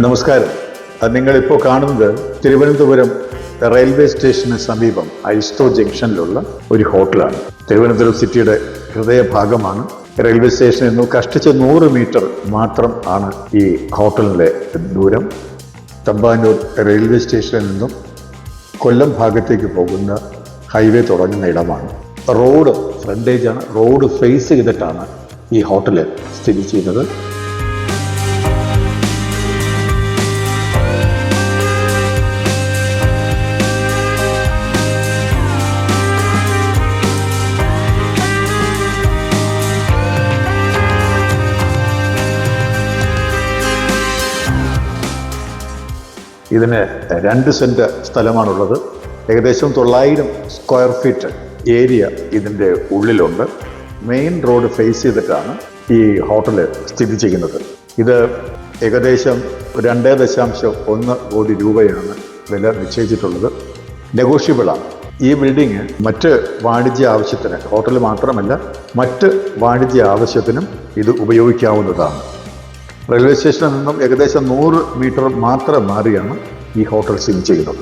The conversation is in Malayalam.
നമസ്കാരം. നിങ്ങളിപ്പോൾ കാണുന്നത് തിരുവനന്തപുരം റെയിൽവേ സ്റ്റേഷന് സമീപം ഐസ്റ്റോ ജംഗ്ഷനിലുള്ള ഒരു ഹോട്ടലാണ്. തിരുവനന്തപുരം സിറ്റിയുടെ ഹൃദയഭാഗമാണ്. റെയിൽവേ സ്റ്റേഷനിൽ നിന്ന് കഷ്ടിച്ച് 100 മീറ്റർ മാത്രം ആണ് ഈ ഹോട്ടലിൻ്റെ ദൂരം. തമ്പാനൂർ റെയിൽവേ സ്റ്റേഷനിൽ നിന്നും കൊല്ലം ഭാഗത്തേക്ക് പോകുന്ന ഹൈവേ തുടങ്ങുന്ന ഇടമാണ്. റോഡ് ഫ്രണ്ടേജാണ്. റോഡ് ഫേസ് ചെയ്തിട്ടാണ് ഈ ഹോട്ടൽ സ്ഥിതി ചെയ്യുന്നത്. ഇതിന് 2 സെന്റ് സ്ഥലമാണുള്ളത്. ഏകദേശം 900 സ്ക്വയർ ഫീറ്റ് ഏരിയ ഇതിൻ്റെ ഉള്ളിലുണ്ട്. മെയിൻ റോഡ് ഫേസ് ചെയ്തിട്ടാണ് ഈ ഹോട്ടൽ സ്ഥിതി ചെയ്യുന്നത്. ഇത് ഏകദേശം 2.1 കോടി രൂപയാണ് വില നിശ്ചയിച്ചിട്ടുള്ളത്. നെഗോഷ്യബിളാണ്. ഈ ബിൽഡിങ് മറ്റ് വാണിജ്യ ആവശ്യത്തിന്, ഹോട്ടൽ മാത്രമല്ല മറ്റ് വാണിജ്യ ആവശ്യത്തിനും ഇത് ഉപയോഗിക്കാവുന്നതാണ്. റെയിൽവേ സ്റ്റേഷനിൽ നിന്നും ഏകദേശം 100 മീറ്റർ മാത്രം മാറിയാണ് ഈ ഹോട്ടൽ സ്ഥിതി ചെയ്യുന്നത്.